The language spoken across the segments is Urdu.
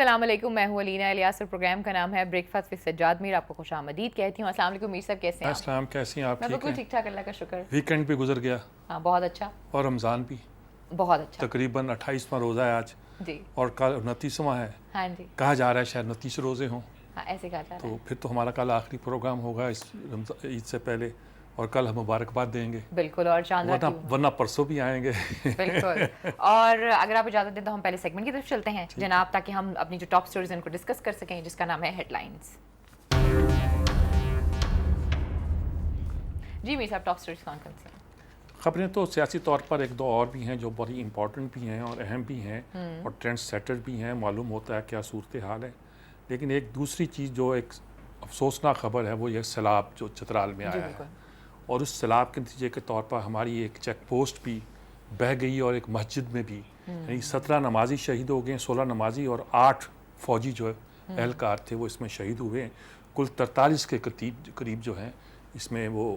السلام علیکم، میں ہوں علینا الیاس اور پروگرام کا نام ہے بریک فاسٹ وذ سجاد میر. آپ کو خوش آمدید کہتی ہوں. السلام علیکم میر صاحب، کیسے ہیں آپ؟ السلام، کیسی ہیں آپ؟ میں بالکل ٹھیک ٹھاک، اللہ کا شکر. ویکینڈ بھی گزر گیا. ہاں بہت اچھا. اور رمضان بھی بہت اچھا. تقریباً 28واں روزہ ہے آج جی. اور کل 29واں ہے. ہاں جی. کہا جا رہا ہے شاید 29 روزے ہوں. ہاں ایسے کہا جا رہا ہے. تو پھر تو ہمارا کل آخری پروگرام ہوگا اس عید سے پہلے، اور کل ہم مبارکباد دیں گے. بالکل. اور شاندار ورنہ پرسوں بھی آئیں گے. بالکل. اور اگر آپ اجازت دیں تو ہم پہلے سیگمنٹ کی طرف چلتے ہیں جناب، تاکہ ہم اپنی جو ٹاپ سٹوریز ان کو ڈسکس کر سکیں، جس کا نام ہے ہیڈ لائنز. جی میر صاحب، ٹاپ سٹوریز کون کون سی ہیں؟ خبریں تو سیاسی طور پر ایک دو اور بھی ہیں جو بڑی امپورٹنٹ بھی ہیں اور اہم بھی ہیں اور ٹرینڈ سیٹر بھی ہیں. معلوم ہوتا ہے کیا صورتحال ہے. لیکن ایک دوسری چیز جو ایک افسوسناک خبر ہے وہ یہ سیلاب جو چترال میں آیا ہے، اور اس سیلاب کے نتیجے کے طور پر ہماری ایک چیک پوسٹ بھی بہہ گئی اور ایک مسجد میں بھی یعنی 17 نمازی شہید ہو گئے. 16 نمازی اور 8 فوجی جو اہلکار تھے وہ اس میں شہید ہوئے ہیں. کل 43 کے قریب جو ہیں اس میں وہ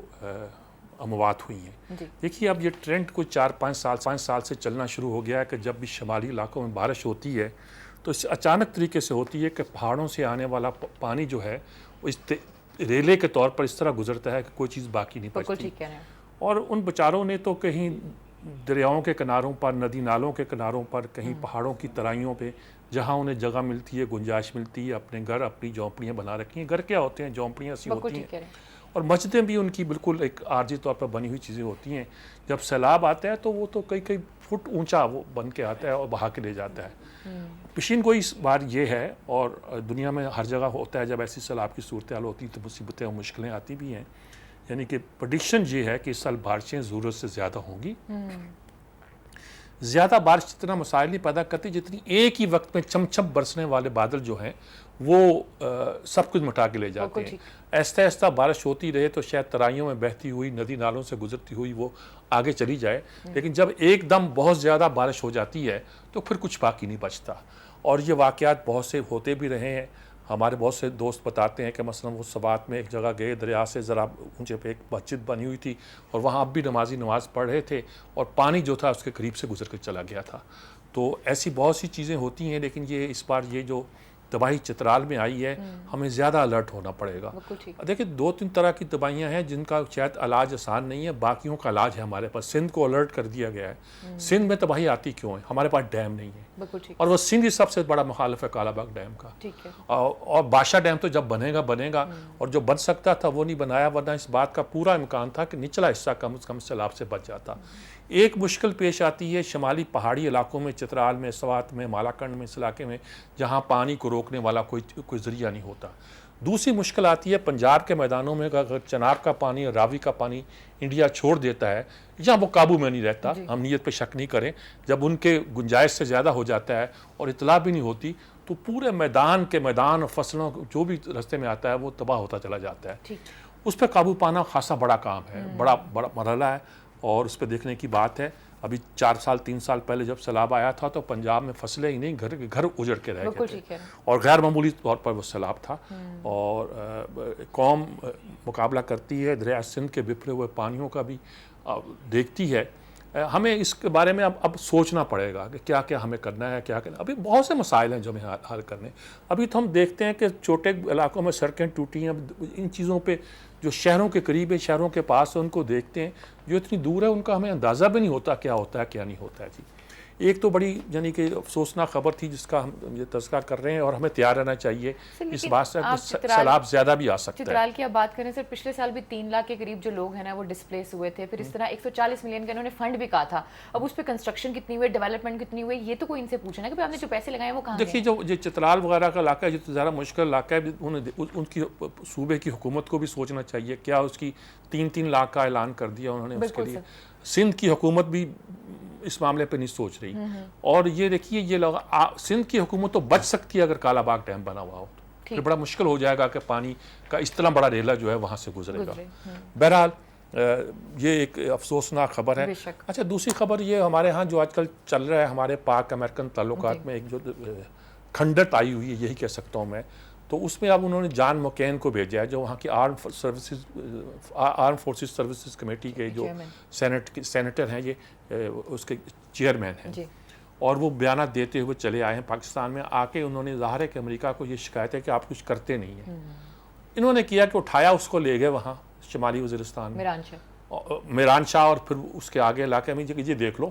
اموات ہوئی ہیں. دیکھیے اب یہ ٹرینڈ کوئی 4-5 سال سے چلنا شروع ہو گیا ہے کہ جب بھی شمالی علاقوں میں بارش ہوتی ہے تو اس اچانک طریقے سے ہوتی ہے کہ پہاڑوں سے آنے والا پانی جو ہے وہ اس ریلے کے طور پر اس طرح گزرتا ہے کہ کوئی چیز باقی نہیں بچتی. اور ان بیچاروں نے تو کہیں دریاؤں کے کناروں پر، ندی نالوں کے کناروں پر، کہیں پہاڑوں کی ترائیوں پہ جہاں انہیں جگہ ملتی ہے، گنجائش ملتی ہے، اپنے گھر، اپنی جھونپڑیاں بنا رکھی ہیں. گھر کیا ہوتے ہیں؟ جھونپڑیاں سی ہوتی ہیں. اور مسجدیں بھی ان کی بالکل ایک عارضی طور پر بنی ہوئی چیزیں ہوتی ہیں. جب سیلاب آتا ہے تو وہ تو کئی فٹ اونچا وہ بن کے آتا ہے اور بہا کے لے جاتا ہے. پیشین گوئی اس بار یہ ہے، اور دنیا میں ہر جگہ ہوتا ہے جب ایسی سیلاب کی صورتحال ہوتی ہے تو مصیبتیں اور مشکلیں آتی بھی ہیں. یعنی کہ پریڈکشن یہ ہے کہ اس سال بارشیں ضرورت سے زیادہ ہوں گی. زیادہ بارش اتنا مسائل نہیں پیدا کرتی جتنی ایک ہی وقت میں چم برسنے والے بادل جو ہیں وہ سب کچھ مٹا کے لے جاتے ہیں. ایستا ایستا بارش ہوتی رہے تو شاید ترائیوں میں بہتی ہوئی، ندی نالوں سے گزرتی ہوئی وہ آگے چلی جائے. لیکن جب ایک دم بہت زیادہ بارش ہو جاتی ہے تو پھر کچھ باقی نہیں بچتا. اور یہ واقعات بہت سے ہوتے بھی رہے ہیں. ہمارے بہت سے دوست بتاتے ہیں کہ مثلا وہ سوات میں ایک جگہ گئے، دریا سے ذرا اونچے پہ ایک مسجد بنی ہوئی تھی اور وہاں اب بھی نمازی نماز پڑھ رہے تھے اور پانی جو تھا اس کے قریب سے گزر کے چلا گیا تھا. تو ایسی بہت سی چیزیں ہوتی ہیں. لیکن یہ اس بار یہ جو تباہی چترال میں آئی ہے ہمیں زیادہ الرٹ ہونا پڑے گا. دیکھیں 2-3 طرح کی تباہیاں ہیں جن کا شاید علاج آسان نہیں ہے، باقیوں کا علاج ہے ہمارے پاس. سندھ کو الرٹ کر دیا گیا ہے. سندھ میں تباہی آتی کیوں ہے؟ ہمارے پاس ڈیم نہیں ہے، اور وہ سندھ ہی سب سے بڑا مخالف ہے کالا باغ ڈیم کا. اور بادشاہ ڈیم تو جب بنے گا اور جو بن سکتا تھا وہ نہیں بنایا، ورنہ اس بات کا پورا امکان تھا کہ نچلا حصہ کم از کم سیلاب سے بچ جاتا. ایک مشکل پیش آتی ہے شمالی پہاڑی علاقوں میں، چترال میں، سوات میں، مالاکنڈ میں، اس علاقے میں جہاں پانی کو روکنے والا کوئی ذریعہ نہیں ہوتا. دوسری مشکل آتی ہے پنجاب کے میدانوں میں. اگر چناب کا پانی اور راوی کا پانی انڈیا چھوڑ دیتا ہے یا وہ قابو میں نہیں رہتا، ہم نیت پہ شک نہیں کریں، جب ان کے گنجائش سے زیادہ ہو جاتا ہے اور اطلاع بھی نہیں ہوتی تو پورے میدان اور فصلوں جو بھی رستے میں آتا ہے وہ تباہ ہوتا چلا جاتا ہے. اس پہ قابو پانا خاصا بڑا کام ہے، بڑا مرحلہ ہے، اور اس پہ دیکھنے کی بات ہے. ابھی 3 سال پہلے جب سیلاب آیا تھا تو پنجاب میں فصلیں ہی نہیں، گھر اجڑ کے رہ گئے تھے، اور غیر معمولی طور پر وہ سیلاب تھا. اور قوم مقابلہ کرتی ہے دریا سندھ کے بپھرے ہوئے پانیوں کا بھی دیکھتی ہے. ہمیں اس کے بارے میں اب سوچنا پڑے گا کہ کیا کیا ہمیں کرنا ہے، کیا کرنا. ابھی بہت سے مسائل ہیں جو ہمیں حل کرنے. ابھی تو ہم دیکھتے ہیں کہ چھوٹے علاقوں میں سڑکیں ٹوٹی ہیں. ان چیزوں پہ جو شہروں کے قریب ہے، شہروں کے پاس ان کو دیکھتے ہیں. جو اتنی دور ہے ان کا ہمیں اندازہ بھی نہیں ہوتا کیا ہوتا ہے کیا نہیں ہوتا ہے. جی ایک تو بڑی یعنی کہ افسوسناک خبر تھی جس کا ہم یہ تذکرہ کر رہے ہیں، اور ہمیں تیار رہنا چاہیے اس بات سے کہ سیلاب زیادہ بھی آ سکتا ہے. چترال کی اب بات کریں سر، پچھلے سال بھی 3 لاکھ کے قریب جو لوگ ہیں نا وہ ڈسپلیس ہوئے تھے. پھر اس طرح 140 ملین کا انہوں نے فنڈ بھی کہا تھا. اب اس پہ کنسٹرکشن کتنی ہوئی، ڈیولپمنٹ کتنی ہوئی، یہ تو کوئی ان سے پوچھنا کہ آپ نے جو پیسے لگائے وہ کہاں گئے؟ دیکھیے جو چترال وغیرہ کا علاقہ ہے جو زیادہ مشکل علاقہ ہے، ان کی صوبے کی حکومت کو بھی سوچنا چاہیے. کیا اس کی 3 لاکھ کا اعلان کر دیا انہوں نے اس کے لیے. سندھ کی حکومت بھی اس معاملے پہ نہیں سوچ رہی. اور یہ دیکھیے یہ لوگ سندھ کی حکومت تو بچ سکتی ہے اگر کالا باغ ڈیم بنا ہوا ہو تو پھر بڑا مشکل ہو جائے گا کہ پانی کا اس طرح بڑا ریلا جو ہے وہاں سے گزرے گا. بہرحال یہ ایک افسوسناک خبر ہے. اچھا دوسری خبر یہ ہمارے ہاں جو آج کل چل رہا ہے ہمارے پاک امریکن تعلقات میں ایک جو کھنڈت آئی ہوئی ہے، یہی کہہ سکتا ہوں میں. تو اس میں اب انہوں نے جان مکین کو بھیجا ہے جو وہاں کی آرم فورسز سروسز کمیٹی کے جو سینیٹر ہیں، یہ اس کے چیئرمین ہیں. اور وہ بیانات دیتے ہوئے چلے آئے ہیں پاکستان میں. آ کے انہوں نے ظاہر ہے کہ امریکہ کو یہ شکایت ہے کہ آپ کچھ کرتے نہیں ہیں. انہوں نے کیا کہ اٹھایا اس کو لے گئے وہاں شمالی وزیرستان میں میران شاہ, اور پھر اس کے آگے علاقے میں یہ دیکھ لو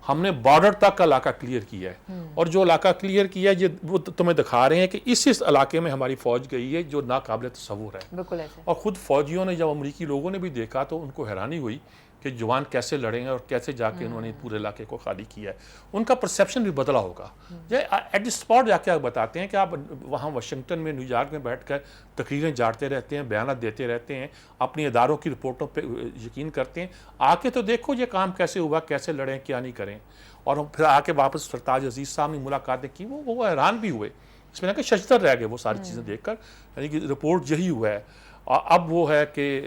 ہم نے بارڈر تک کا علاقہ کلیئر کیا ہے, اور جو علاقہ کلیئر کیا ہے یہ وہ تمہیں دکھا رہے ہیں کہ اس علاقے میں ہماری فوج گئی ہے جو ناقابل تصور ہے. اور خود فوجیوں نے, جب امریکی لوگوں نے بھی دیکھا تو ان کو حیرانی ہوئی کہ جوان کیسے لڑے ہیں اور کیسے جا کے انہوں نے پورے علاقے کو خالی کیا ہے. ان کا پرسیپشن بھی بدلا ہوگا. ایٹ دی اسپاٹ جا کے آپ بتاتے ہیں کہ آپ وہاں واشنگٹن میں, نیو یارک میں بیٹھ کر تقریریں جاڑتے رہتے ہیں, بیانات دیتے رہتے ہیں, اپنی اداروں کی رپورٹوں پہ یقین کرتے ہیں. آ کے تو دیکھو یہ کام کیسے ہوا, کیسے لڑیں, کیا نہیں کریں. اور پھر آ کے واپس سرتاج عزیز صاحب نے ملاقاتیں کی, وہ حیران بھی ہوئے. اس میں کہ ششدر رہ گئے وہ ساری چیزیں دیکھ کر, یعنی کہ رپورٹ یہی ہوا ہے. اب وہ ہے کہ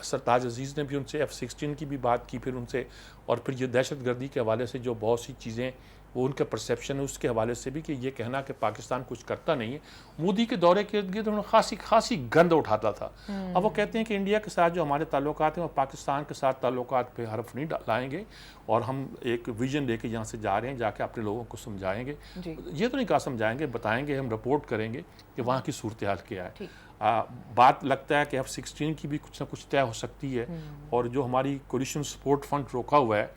سرتاج عزیز نے بھی ان سے F-16 کی بھی بات کی پھر ان سے, اور پھر یہ دہشت گردی کے حوالے سے جو بہت سی چیزیں وہ ان کے پرسیپشن ہے اس کے حوالے سے بھی کہ یہ کہنا کہ پاکستان کچھ کرتا نہیں ہے. مودی کے دورے کے ارد گرد انہوں نے خاصی گند اٹھاتا تھا. اب وہ کہتے ہیں کہ انڈیا کے ساتھ جو ہمارے تعلقات ہیں وہ پاکستان کے ساتھ تعلقات پہ حرف نہیں لائیں گے, اور ہم ایک ویژن لے کے یہاں سے جا رہے ہیں, جا کے اپنے لوگوں کو سمجھائیں گے. یہ تو نہیں کہا سمجھائیں گے, بتائیں گے, ہم رپورٹ کریں گے کہ وہاں کی صورتحال کیا ہے. بات لگتا ہے کہ F-16 کی بھی کچھ نہ کچھ طے ہو سکتی ہے, اور جو ہماری کولیشن سپورٹ فنڈ روکا ہوا ہے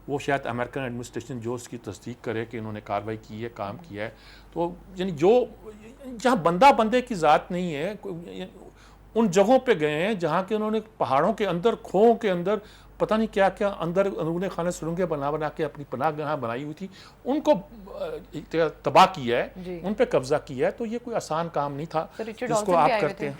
وہ شاید امریکن ایڈمنسٹریشن جو اس کی تصدیق کرے کہ انہوں نے کارروائی کی ہے, کام کیا ہے. تو یعنی جو جہاں بندہ بندے کی ذات نہیں ہے, ان جگہوں پہ گئے ہیں جہاں کہ انہوں نے پہاڑوں کے اندر, کھوؤں کے اندر پتہ نہیں کیا کیا اندر اندرون خانے سرنگیں بنا کے اپنی پناہ گاہ بنائی ہوئی تھی, ان کو تباہ کیا ہے, ان پہ قبضہ کیا ہے. تو یہ کوئی آسان کام نہیں تھا جس کو آپ کرتے ہیں.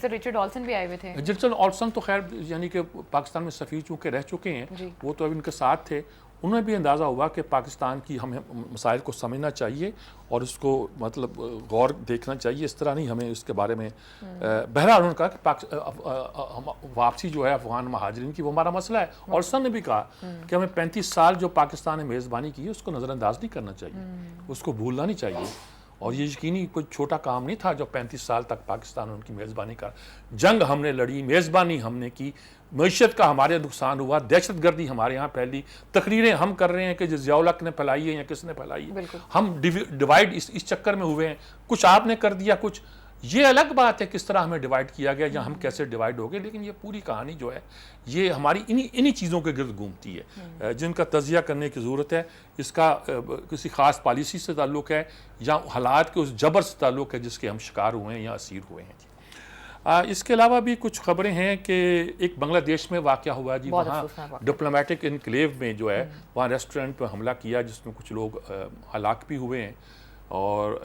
رچرڈ آلسن بھی آئے ہوئے تھے. رچرڈ آلسن تو خیر یعنی کہ پاکستان میں سفیر چونکہ رہ چکے ہیں, وہ تو اب ان کے ساتھ تھے. انہیں بھی اندازہ ہوا کہ پاکستان کی ہمیں مسائل کو سمجھنا چاہیے اور اس کو مطلب غور دیکھنا چاہیے, اس طرح نہیں ہمیں اس کے بارے میں. بہرحال انہوں نے کہا کہ واپسی جو ہے افغان مہاجرین کی وہ ہمارا مسئلہ ہے. آلسن نے بھی کہا کہ ہمیں 35 سال جو پاکستان نے میزبانی کی ہے اس کو نظر انداز نہیں کرنا چاہیے, اس کو بھولنا نہیں چاہیے. اور یہ یقینی کوئی چھوٹا کام نہیں تھا جو 35 سال تک پاکستان ان کی میزبانی کا. جنگ ہم نے لڑی, میزبانی ہم نے کی, معیشت کا ہمارے نقصان ہوا, دہشت گردی ہمارے ہاں پھیلی, تقریریں ہم کر رہے ہیں کہ ضیاء الحق نے پھیلائی ہے یا کس نے پھیلائی ہے, ہم ڈیوائیڈ اس چکر میں ہوئے ہیں. کچھ آپ نے کر دیا, کچھ یہ الگ بات ہے کس طرح ہمیں ڈیوائیڈ کیا گیا یا ہم کیسے ڈیوائیڈ ہو گئے. لیکن یہ پوری کہانی جو ہے یہ ہماری انہی چیزوں کے گرد گھومتی ہے جن کا تجزیہ کرنے کی ضرورت ہے. اس کا کسی خاص پالیسی سے تعلق ہے یا حالات کے اس جبر سے تعلق ہے جس کے ہم شکار ہوئے ہیں یا اسیر ہوئے ہیں. اس کے علاوہ بھی کچھ خبریں ہیں کہ ایک بنگلہ دیش میں واقعہ ہوا جی, وہاں ڈپلومیٹک انکلیو میں جو ہے وہاں ریسٹورنٹ پہ حملہ کیا جس میں کچھ لوگ ہلاک بھی ہوئے ہیں, اور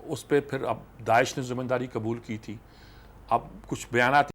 اس پہ پھر اب داعش نے ذمہ داری قبول کی تھی. اب کچھ بیانات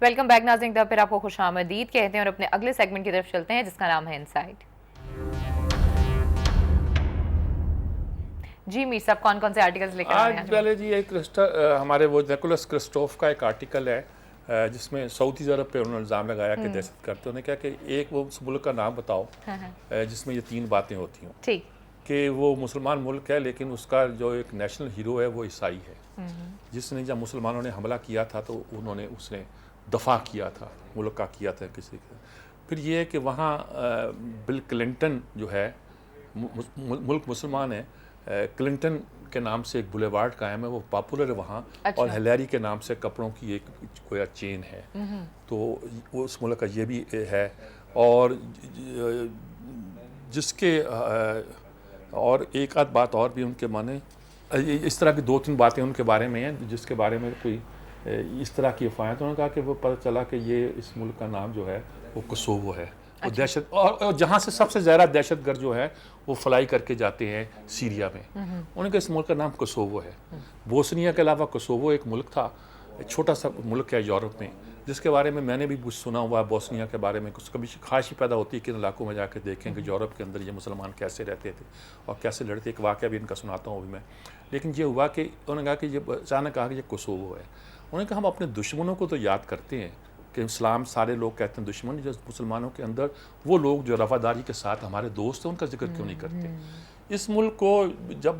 ویلکم بیک ناظرین، پھر آپ کو خوش آمدید کہتے ہیں اور اپنے اگلے سیگمنٹ کی طرف چلتے ہیں جس کا نام ہے انسائٹ۔ جی میر صاحب، کون کون سے آرٹیکلز لے کر آئے ہیں؟ آج پہلے جی ایک ہمارے وہ نیکولس کرسٹوف کا ایک آرٹیکل ہے جس میں سعودی عرب پہ انہوں نے الزام لگایا کہ دہشت گرد۔ انہوں نے کہا کہ ایک وہ اس ملک کا نام بتاؤ جس میں یہ 3 باتیں ہوتی ہوں، ٹھیک کہ وہ مسلمان ملک ہے لیکن اس کا جو ایک نیشنل ہیرو ہے وہ عیسائی ہے، جس نے جب مسلمانوں نے حملہ کیا تھا تو اس نے دفاع کیا تھا، ملک کا کیا تھا کسی کا۔ پھر یہ ہے کہ وہاں بل کلنٹن جو ہے، ملک مسلمان ہے، کلنٹن کے نام سے ایک بولیوارڈ قائم ہے، وہ پاپولر ہے وہاں، اور ہلیری کے نام سے کپڑوں کی ایک کوئی چین ہے، تو اس ملک کا یہ بھی ہے۔ اور جس کے اور ایک آدھ بات اور بھی ان کے معنی، اس طرح کی 2-3 باتیں ان کے بارے میں ہیں جس کے بارے میں کوئی اس طرح کی افواہیں، تو انہوں نے کہا کہ وہ پتہ چلا کہ یہ اس ملک کا نام جو ہے وہ کوسوو ہے، دہشت، اور جہاں سے سب سے زیادہ دہشت گرد جو ہے وہ فلائی کر کے جاتے ہیں سیریا میں۔ انہوں نے کہا اس ملک کا نام کوسوو ہے۔ بوسنیا کے علاوہ کوسوو ایک ملک تھا، ایک چھوٹا سا ملک ہے یورپ میں، جس کے بارے میں نے بھی کچھ سنا ہوا ہے بوسنیا کے بارے میں، کچھ کبھی خواہش ہی پیدا ہوتی ہے کہ ان علاقوں میں جا کے دیکھیں کہ یورپ کے اندر یہ مسلمان کیسے رہتے تھے اور کیسے لڑتے۔ ایک واقعہ بھی ان کا سناتا ہوں ابھی میں، لیکن یہ ہوا کہ انہوں نے کہا کہ یہ اچانک کہا کہ یہ کوسوو ہے۔ انہوں نے کہا ہم اپنے دشمنوں کو تو یاد کرتے ہیں کہ اسلام سارے لوگ کہتے ہیں دشمن، جو مسلمانوں کے اندر وہ لوگ جو رواداری کے ساتھ ہمارے دوست ہیں ان کا ذکر کیوں نہیں کرتے؟ اس ملک کو جب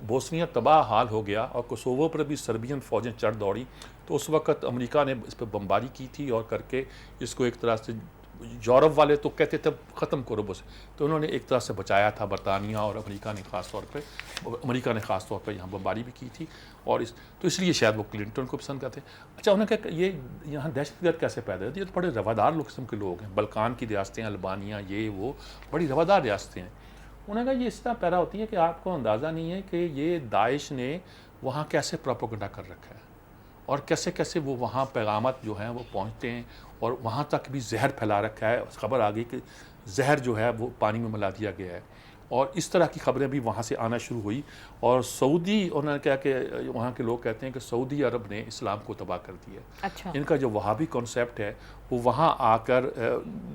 بوسنیا تباہ حال ہو گیا اور کوسوو پر بھی سربین فوجیں چڑھ دوڑی، تو اس وقت امریکہ نے اس پہ بمباری کی تھی اور کر کے اس کو ایک طرح سے، یورپ والے تو کہتے تھے ختم کرو بس، تو انہوں نے ایک طرح سے بچایا تھا، برطانیہ اور امریکہ نے خاص طور پہ یہاں بمباری بھی کی تھی، اور تو اس لیے شاید وہ کلنٹن کو پسند کرتے۔ اچھا، انہوں نے کہا کہ یہ یہاں دہشت گرد کیسے پیدا ہوتی ہے؟ یہ تو بڑے روادار قسم کے لوگ ہیں، بلکان کی ریاستیں، البانیہ، یہ وہ بڑی روادار ریاستیں ہیں۔ انہوں نے کہا یہ اس طرح پیدا ہوتی ہے کہ آپ کو اندازہ نہیں ہے کہ یہ داعش نے وہاں کیسے پروپیگنڈا کر رکھا ہے، اور کیسے کیسے وہ وہاں پیغامات جو ہیں وہ پہنچتے ہیں، اور وہاں تک بھی زہر پھیلا رکھا ہے۔ خبر آ گئی کہ زہر جو ہے وہ پانی میں ملا دیا گیا ہے، اور اس طرح کی خبریں بھی وہاں سے آنا شروع ہوئی۔ اور انہوں نے کہا کہ وہاں کے لوگ کہتے ہیں کہ سعودی عرب نے اسلام کو تباہ کر دیا ہے۔ اچھا، ان کا جو وہابی کانسیپٹ ہے وہ وہاں آ کر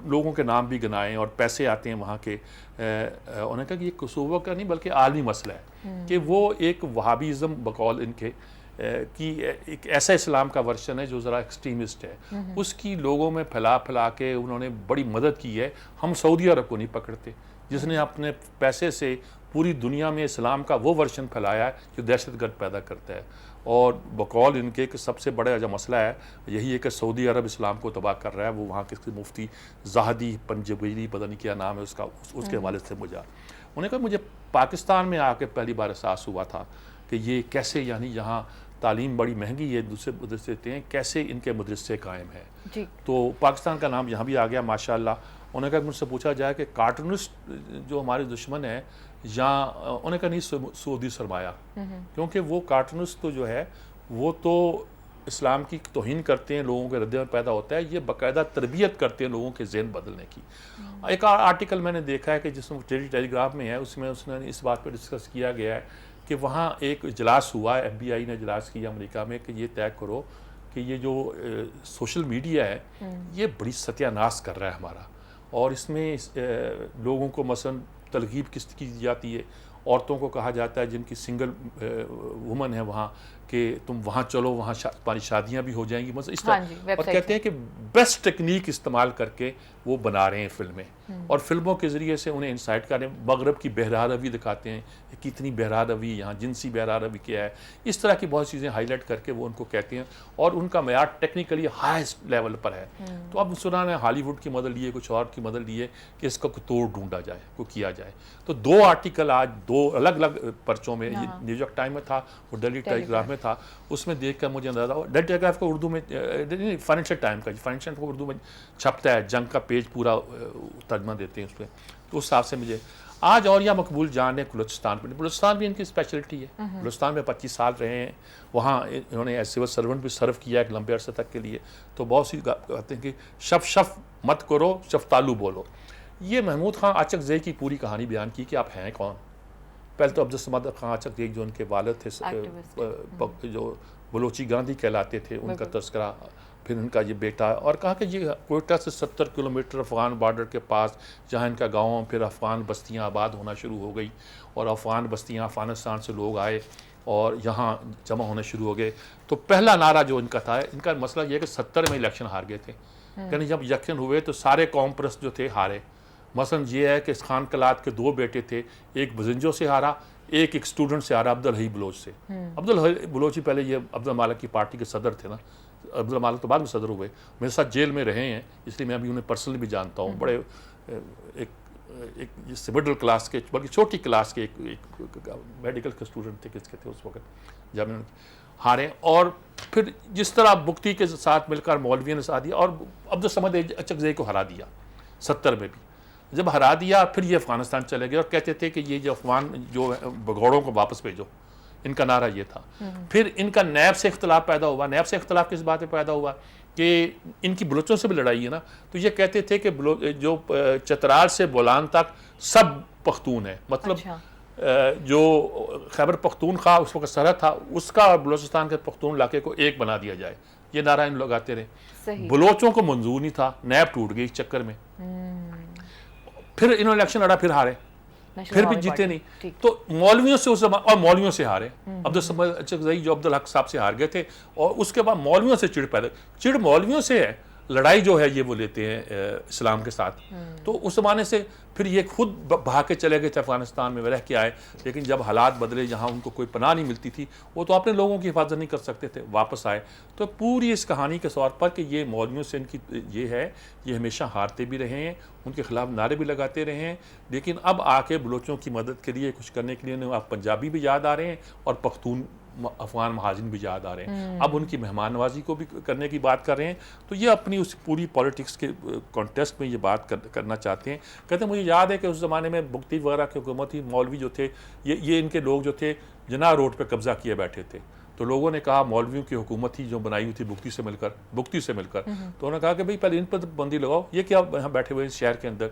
لوگوں کے نام بھی گنائیں اور پیسے آتے ہیں وہاں کے۔ انہوں نے کہا کہ یہ کوسوو کا نہیں بلکہ عالمی مسئلہ ہے کہ وہ ایک وہابیزم بقول ان کے کہ ایک ایسا اسلام کا ورژن ہے جو ذرا ایکسٹریمسٹ ہے، اس کی لوگوں میں پھیلا کے انہوں نے بڑی مدد کی ہے۔ ہم سعودی عرب کو نہیں پکڑتے جس نے اپنے پیسے سے پوری دنیا میں اسلام کا وہ ورژن پھیلایا ہے جو دہشت گرد پیدا کرتا ہے، اور بقول ان کے کہ سب سے بڑا جو مسئلہ ہے یہی ہے کہ سعودی عرب اسلام کو تباہ کر رہا ہے۔ وہ وہاں کے مفتی زاہدی پنجابی پتہ نہیں کیا نام ہے اس کا، اس کے حوالے سے انہوں نے کہا مجھے پاکستان میں آ کے پہلی بار احساس ہوا تھا کہ یہ کیسے، یعنی یہاں تعلیم بڑی مہنگی ہے، دوسرے مدرسے دیتے ہیں، کیسے ان کے مدرسے قائم ہیں۔ جی، تو پاکستان کا نام یہاں بھی آ گیا ماشاءاللہ۔ انہوں نے کہا مجھ سے پوچھا جائے کہ کارٹونسٹ جو ہمارے دشمن ہیں یہاں، انہوں نے کہا نہیں سعودی سرمایہ، کیونکہ وہ کارٹونسٹ تو جو ہے وہ تو اسلام کی توہین کرتے ہیں، لوگوں کے ردے میں پیدا ہوتا ہے، یہ باقاعدہ تربیت کرتے ہیں لوگوں کے ذہن بدلنے کی۔ ایک آرٹیکل میں نے دیکھا ہے کہ جس میں ٹیلی گراف میں ہے، اس میں اس نے اس بات پہ ڈسکس کیا گیا ہے کہ وہاں ایک اجلاس ہوا ہے، FBI نے اجلاس کیا امریکہ میں کہ یہ طے کرو کہ یہ جو سوشل میڈیا ہے یہ بڑی ستیہ ناش کر رہا ہے ہمارا، اور اس میں لوگوں کو مثلا ترغیب کس کی جاتی ہے، عورتوں کو کہا جاتا ہے جن کی سنگل وومن ہے وہاں کہ تم وہاں چلو، وہاں تمہاری شادیاں بھی ہو جائیں گی، مثلا اس طرح، اور کہتے ہیں کہ بیسٹ ٹیکنیک استعمال کر کے وہ بنا رہے ہیں فلمیں، اور فلموں کے ذریعے سے انہیں انسائٹ کر رہے ہیں، مغرب کی بہرا روی دکھاتے ہیں کہ کتنی بہرا روی، یہاں جنسی بہرا روی کیا ہے، اس طرح کی بہت چیزیں ہائی لائٹ کر کے وہ ان کو کہتے ہیں، اور ان کا معیار ٹیکنیکلی ہائیسٹ لیول پر ہے۔ تو اب سنا نے ہالی ووڈ کی مدد لیے، کچھ اور کی مدد لیے کہ اس کا کوئی توڑ ڈھونڈا جائے، کوئی کیا جائے۔ تو 2 آرٹیکل آج 2 الگ الگ پرچوں میں، نیو یارک ٹائم میں تھا اور ڈیلی ٹیلی گراف میں تھا، اس میں دیکھ کر مجھے اندازہ ہوا، ڈیلی ٹیلی گراف کو اردو میں، فائنینشل ٹائم کا، فائنینشل کو اردو میں چھپتا ہے، جنگ کا پیج پورا ترجمہ دیتے ہیں اس پہ، تو اس حساب سے مجھے آج اور یا مقبول جان ہے بلوچستان پہ۔ بلوچستان بھی ان کی اسپیشلٹی ہے، بلوچستان میں 25 سال رہے ہیں، وہاں انہوں نے سول سرونٹ بھی سرو کیا ایک لمبے عرصے تک کے لیے، تو بہت سی کہتے ہیں کہ شف مت کرو، شفتالو بولو۔ یہ محمود خان اچک زئی کی پوری کہانی بیان کی کہ آپ ہیں کون، پہلے تو عبدالصمد خان چکریک جو ان کے والد تھے جو بلوچی گاندھی کہلاتے تھے، ان کا تذکرہ، پھر ان کا یہ بیٹا، اور کہا کہ یہ کوئٹہ سے 70 کلومیٹر افغان بارڈر کے پاس جہاں ان کا گاؤں، پھر افغان بستیاں آباد ہونا شروع ہو گئی، اور افغان بستیاں افغانستان سے لوگ آئے اور یہاں جمع ہونے شروع ہو گئے. تو پہلا نعرہ جو ان کا تھا، ان کا مسئلہ یہ ہے کہ 70 میں الیکشن ہار گئے تھے، یعنی جب الیکشن ہوئے تو سارے قوم پرست جو تھے ہارے. مثلا یہ ہے کہ خان قلات کے 2 بیٹے تھے، ایک بزنجو سے ہارا، ایک اسٹوڈنٹ سے ہارا، عبدالحی بلوچ سے. عبدالحی بلوچی پہلے یہ عبدالمالک کی پارٹی کے صدر تھے نا، عبدالمالک تو بعد میں صدر ہوئے، میرے ساتھ جیل میں رہے ہیں، اس لیے میں ابھی انہیں پرسنلی بھی جانتا ہوں. بڑے ایک جس سے مڈل کلاس کے، بلکہ چھوٹی کلاس کے ایک میڈیکل کے اسٹوڈنٹ تھے، کس کے تھے اس وقت جب انہوں نے ہارے. اور پھر جس طرح بگٹی کے ساتھ مل کر مولویوں نے ساتھ دیا اور عبدالصمد اچکزئی کو ہرا دیا 70 میں بھی. جب ہرا دیا پھر یہ افغانستان چلے گئے اور کہتے تھے کہ یہ جو افغان جو بگوڑوں کو واپس بھیجو، ان کا نعرہ یہ تھا. پھر ان کا نیب سے اختلاف پیدا ہوا. نیب سے اختلاف کس بات پہ پیدا ہوا کہ ان کی بلوچوں سے بھی لڑائی ہے نا، تو یہ کہتے تھے کہ جو چترال سے بولان تک سب پختون ہے، مطلب جو خیبر پختونخوا اس وقت سرحد تھا اس کا بلوچستان کے پختون علاقے کو ایک بنا دیا جائے. یہ نعرہ ان لوگ آتے رہے. بلوچوں کو منظور نہیں تھا، نیب ٹوٹ گئی اس چکر میں. پھر انہوں نے الیکشن لڑا، پھر ہارے، پھر بھی جیتے نہیں. تو مولویوں سے اس زمان اور مولویوں سے ہارے. عبدالصمد اچکزئی جو عبدالحق صاحب سے ہار گئے تھے، اور اس کے بعد مولویوں سے چڑ مولویوں سے ہے. لڑائی جو ہے یہ وہ لیتے ہیں اسلام کے ساتھ. تو اس زمانے سے پھر یہ خود بھاگ کے چلے گئے تھے افغانستان میں رہ کے آئے، لیکن جب حالات بدلے، جہاں ان کو کوئی پناہ نہیں ملتی تھی، وہ تو اپنے لوگوں کی حفاظت نہیں کر سکتے تھے، واپس آئے. تو پوری اس کہانی کے طور پر کہ یہ مولویوں سے ان کی یہ ہے، یہ ہمیشہ ہارتے بھی رہے ہیں، ان کے خلاف نعرے بھی لگاتے رہے ہیں، لیکن اب آ کے بلوچوں کی مدد کے لیے کچھ کرنے کے لیے انہیں اب پنجابی بھی یاد آ رہے ہیں اور پختون افغان مہاجرین بھی یاد آ رہے ہیں. اب ان کی مہمان نوازی کو بھی کرنے کی بات کر رہے ہیں. تو یہ اپنی اس پوری پولیٹکس کے کانٹیسٹ میں یہ بات کرنا چاہتے ہیں. کہتے ہیں مجھے یاد ہے کہ اس زمانے میں بگٹی وغیرہ کی حکومت تھی، مولوی جو تھے یہ ان کے لوگ جو تھے جناح روڈ پہ قبضہ کیے بیٹھے تھے. تو لوگوں نے کہا مولویوں کی حکومت تھی جو بنائی ہوئی تھی بگٹی سے مل کر تو انہوں نے کہا کہ بھئی پہلے ان پر بندی لگاؤ، یہ کیا یہاں بیٹھے ہوئے ہیں شہر کے اندر.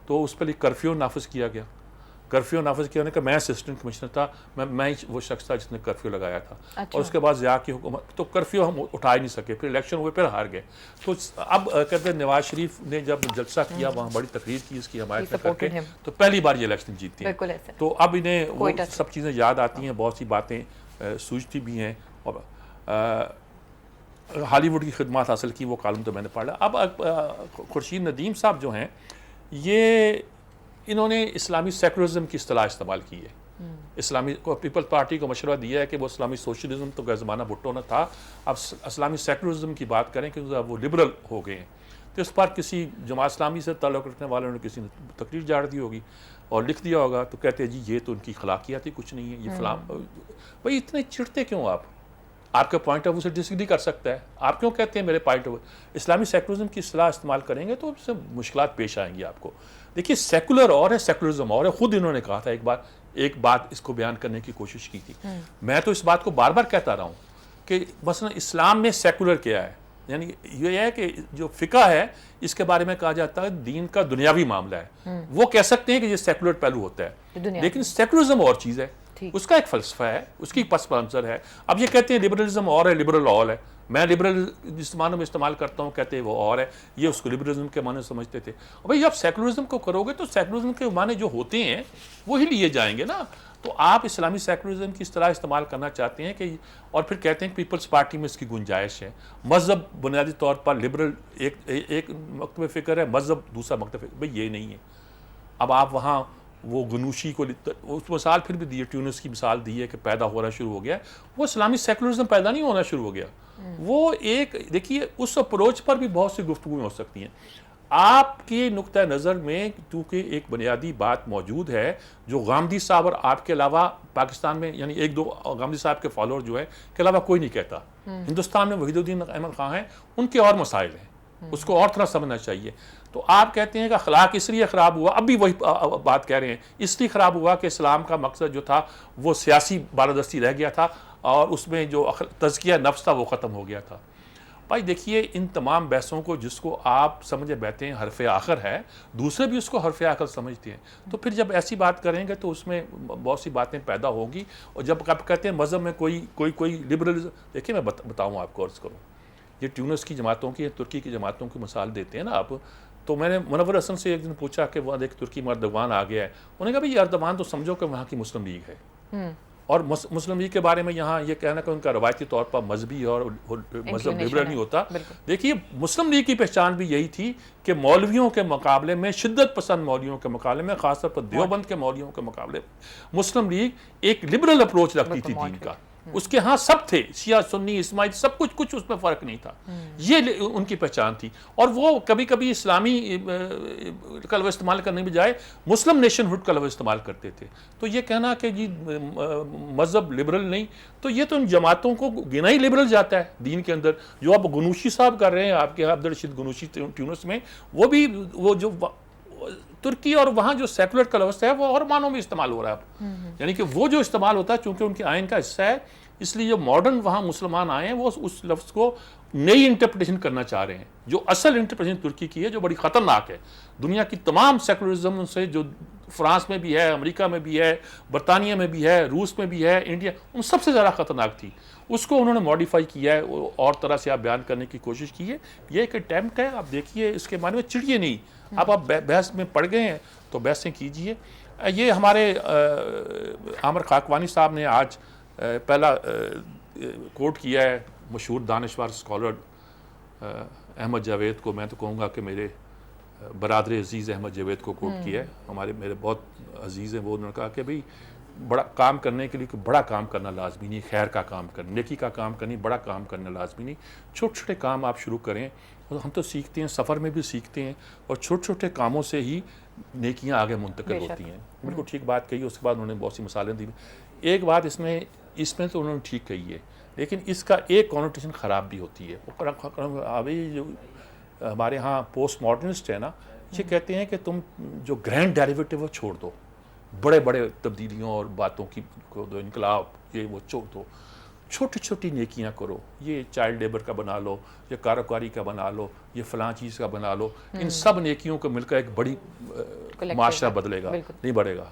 تو اس پر ایک کرفیو نافذ کیا گیا. کرفیو نافذ کیا، کہ میں اسسٹنٹ کمشنر تھا، میں وہ شخص تھا جس نے کرفیو لگایا تھا. اور اس کے بعد ضیاء کی حکومت، تو کرفیو ہم اٹھا ہی نہیں سکے. پھر الیکشن ہوئے، پھر ہار گئے. تو اب کہتے ہیں نواز شریف نے جب جلسہ کیا، وہاں بڑی تقریر کی اس کی حمایت میں کر کے، تو پہلی بار یہ الیکشن جیتے ہیں. تو اب انہیں وہ سب چیزیں یاد آتی ہیں، بہت سی باتیں سوچتی بھی ہیں. اور ہالی ووڈ کی خدمات حاصل کی، وہ کالم تو میں نے پڑھا. اب خورشید ندیم صاحب جو ہیں، یہ انہوں نے اسلامی سیکولرزم کی اصطلاح استعمال کی ہے. اسلامی پیپلز پارٹی کو مشورہ دیا ہے کہ وہ اسلامی سوشلزم تو زمانہ بھٹو نہ تھا، اب اسلامی سیکولرزم کی بات کریں کہ وہ لبرل ہو گئے ہیں. تو اس پر کسی جماعت اسلامی سے تعلق رکھنے والوں نے کسی نے تقریر جاڑ دی ہوگی اور لکھ دیا ہوگا، تو کہتے ہیں جی یہ تو ان کی اخلاقیات ہی کچھ نہیں ہے، یہ فلاں. بھائی اتنے چڑھتے کیوں آپ کا پوائنٹ آف ویو سے ڈس ایگری کر سکتا ہے، آپ کیوں کہتے ہیں میرے پوائنٹ آف ویو. اسلامی سیکولرزم کی اصطلاح استعمال کریں گے تو اس سے مشکلات پیش آئیں گی آپ کو. دیکھیے سیکولر اور ہے، سیکولرزم اور ہے. خود انہوں نے کہا تھا ایک بات اس کو بیان کرنے کی کوشش کی تھی. میں تو اس بات کو بار بار کہتا رہا ہوں کہ مثلا اسلام میں سیکولر کیا ہے، یعنی یہ ہے کہ جو فقہ ہے اس کے بارے میں کہا جاتا ہے دین کا دنیاوی معاملہ ہے. وہ کہہ سکتے ہیں کہ یہ سیکولر پہلو ہوتا ہے، لیکن سیکولرزم اور چیز ہے، اس کا ایک فلسفہ ہے، اس کی پس منظر ہے. اب یہ کہتے ہیں لبرلزم اور ہے، لبرل آل ہے. میں لبرل جس معنی میں استعمال کرتا ہوں کہتے ہیں وہ اور ہے، یہ اس کو لبرلزم کے معنی سمجھتے تھے. بھائی جب سیکولرزم کو کرو گے تو سیکولرزم کے معنی جو ہوتے ہیں وہی لیے جائیں گے نا. تو آپ اسلامی سیکولرزم کی اصطلاح استعمال کرنا چاہتے ہیں کہ، اور پھر کہتے ہیں کہ پیپلز پارٹی میں اس کی گنجائش ہے. مذہب بنیادی طور پر لبرل ایک مکتب فکر ہے، مذہب دوسرا مکتب فکر. بھائی یہ نہیں ہے. اب آپ وہاں وہ گنوشی کو اس مثال پھر بھی دی ہے، ٹیونس کی مثال دی ہے کہ پیدا ہونا شروع ہو گیا. وہ اسلامی سیکولرزم پیدا نہیں ہونا شروع ہو گیا. وہ ایک دیکھیے اس اپروچ پر بھی بہت سی گفتگویں ہو سکتی ہیں. آپ کے نقطہ نظر میں کیونکہ ایک بنیادی بات موجود ہے جو غامدی صاحب اور آپ کے علاوہ پاکستان میں یعنی ایک دو غامدی صاحب کے فالوور جو ہے کے علاوہ کوئی نہیں کہتا. ہندوستان میں وحید الدین احمد خان ہیں، ان کے اور مسائل ہیں، اس کو اور طرح سمجھنا چاہیے. تو آپ کہتے ہیں کہ اخلاق اس لیے خراب ہوا، اب بھی وہی بات کہہ رہے ہیں، اس لیے خراب ہوا کہ اسلام کا مقصد جو تھا وہ سیاسی بالادستی رہ گیا تھا اور اس میں جو تزکیہ نفس تھا وہ ختم ہو گیا تھا. بھائی دیکھیے ان تمام بحثوں کو جس کو آپ سمجھے بیٹھے ہیں حرف آخر ہے، دوسرے بھی اس کو حرف آخر سمجھتے ہیں، تو پھر جب ایسی بات کریں گے تو اس میں بہت سی باتیں پیدا ہوں گی. اور جب آپ کہتے ہیں مذہب میں کوئی لبرل، دیکھیے میں بتاؤں آپ کو، عرض کروں، یہ ٹیونس کی جماعتوں کی، ترکی کی جماعتوں کی مثال دیتے ہیں نا آپ. تو میں نے منور حسن سے ایک دن پوچھا کہ وہ ایک ترکی میں اردوغان آ گیا ہے، انہوں نے کہا بھائی اردوغان تو سمجھو کہ وہاں کی مسلم لیگ ہے، اور مسلم لیگ کے بارے میں یہاں یہ کہنا کہ ان کا روایتی طور پر مذہبی اور مذہب لبرل نہیں ہوتا. دیکھیے مسلم لیگ کی پہچان بھی یہی تھی کہ مولویوں کے مقابلے میں، شدت پسند مولویوں کے مقابلے میں، خاص طور پر دیوبند کے مولویوں کے مقابلے مسلم لیگ ایک لبرل اپروچ رکھتی تھی دین کا. اس کے ہاں سب تھے، شیعہ سنی اسماعیل سب کچھ اس میں فرق نہیں تھا. یہ ان کی پہچان تھی. اور وہ کبھی کبھی اسلامی کا لفظ استعمال کرنے کی بجائے مسلم نیشن ہوڈ کا لفظ استعمال کرتے تھے. تو یہ کہنا کہ جی مذہب لبرل نہیں، تو یہ تو ان جماعتوں کو گنا ہی لبرل جاتا ہے دین کے اندر. جو آپ گنوشی صاحب کر رہے ہیں، آپ کے عبدالرشید گنوشی ٹیونس میں، وہ بھی وہ جو ترکی اور وہاں جو سیکولر کا لفظ ہے وہ اور معنوں میں استعمال ہو رہا ہے. یعنی کہ وہ جو استعمال ہوتا ہے چونکہ ان کے آئین کا حصہ ہے، اس لیے جو ماڈرن وہاں مسلمان آئے ہیں وہ اس لفظ کو نئی انٹرپریٹیشن کرنا چاہ رہے ہیں. جو اصل انٹرپریٹیشن ترکی کی ہے، جو بڑی خطرناک ہے، دنیا کی تمام سیکولرزم سے، جو فرانس میں بھی ہے، امریکہ میں بھی ہے، برطانیہ میں بھی ہے، روس میں بھی ہے، انڈیا، ان سب سے زیادہ خطرناک تھی. اس کو انہوں نے ماڈیفائی کیا ہے اور طرح سے آپ بیان کرنے کی کوشش کی ہے. یہ ایک اٹیمپٹ ہے. آپ دیکھیے اس کے معنی میں چڑھیے نہیں. آپ بحث میں پڑ گئے ہیں تو بحثیں کیجئے. یہ ہمارے عامر خاکوانی صاحب نے آج پہلا کوٹ کیا ہے مشہور دانشور اسکالر احمد جاوید کو. میں تو کہوں گا کہ میرے برادر عزیز احمد جاوید کو کوٹ کیا ہے. میرے بہت عزیز ہیں وہ. انہوں نے کہا کہ بھئی بڑا کام کرنے کے لیے بڑا کام کرنا لازمی نہیں، خیر کا کام کرنا، نیکی کا کام کرنی، بڑا کام کرنا لازمی نہیں. چھوٹے چھوٹے کام آپ شروع کریں. ہم تو سیکھتے ہیں، سفر میں بھی سیکھتے ہیں، اور چھوٹے چھوٹے کاموں سے ہی نیکیاں آگے منتقل ہوتی ہیں. بالکل ٹھیک بات کہی. اس کے بعد انہوں نے بہت سی مثالیں دی. ایک بات اس میں تو انہوں نے ٹھیک کہی ہے، لیکن اس کا ایک کونوٹیشن خراب بھی ہوتی ہے. ابھی جو ہمارے ہاں پوسٹ ماڈرنسٹ ہے نا، یہ کہتے ہیں کہ تم جو گرینڈ ڈیریویٹو وہ چھوڑ دو، بڑے بڑے تبدیلیوں اور باتوں کی دو، انقلاب یہ وہ چھوڑ دو، چھوٹی چھوٹی نیکیاں کرو. یہ چائلڈ لیبر کا بنا لو، یہ کاروباری کا بنا لو، یہ فلاں چیز کا بنا لو. ان سب نیکیوں کو مل کر ایک بڑی معاشرہ بدلے گا، نہیں بڑھے گا.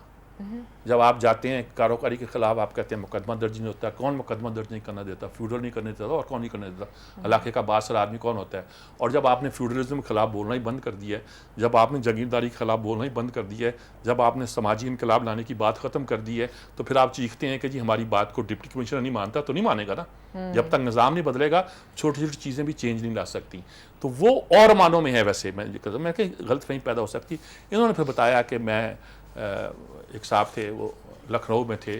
جب آپ جاتے ہیں کاروباری کے خلاف، آپ کہتے ہیں مقدمہ درج نہیں ہوتا. کون مقدمہ درج نہیں کرنا دیتا؟ فیوڈل نہیں کرنے دیتا. اور کون نہیں کرنے دیتا؟ علاقے کا بااثر آدمی کون ہوتا ہے؟ اور جب آپ نے فیوڈلزم کے خلاف بولنا ہی بند کر دیا ہے، جب آپ نے جاگیرداری کے خلاف بولنا ہی بند کر دیا ہے، جب آپ نے سماجی انقلاب لانے کی بات ختم کر دی ہے، تو پھر آپ چیختے ہیں کہ جی ہماری بات کو ڈپٹی کمشنر نہیں مانتا. تو نہیں مانے گا نا. جب تک نظام نہیں بدلے گا چھوٹی چھوٹی چیزیں بھی چینج نہیں لا سکتی. تو وہ اور معنوں میں ہے. ویسے میں کہ غلط فہمی پیدا ہو سکتی. انہوں نے پھر بتایا کہ میں ایک صاحب تھے، وہ لکھنؤ میں تھے،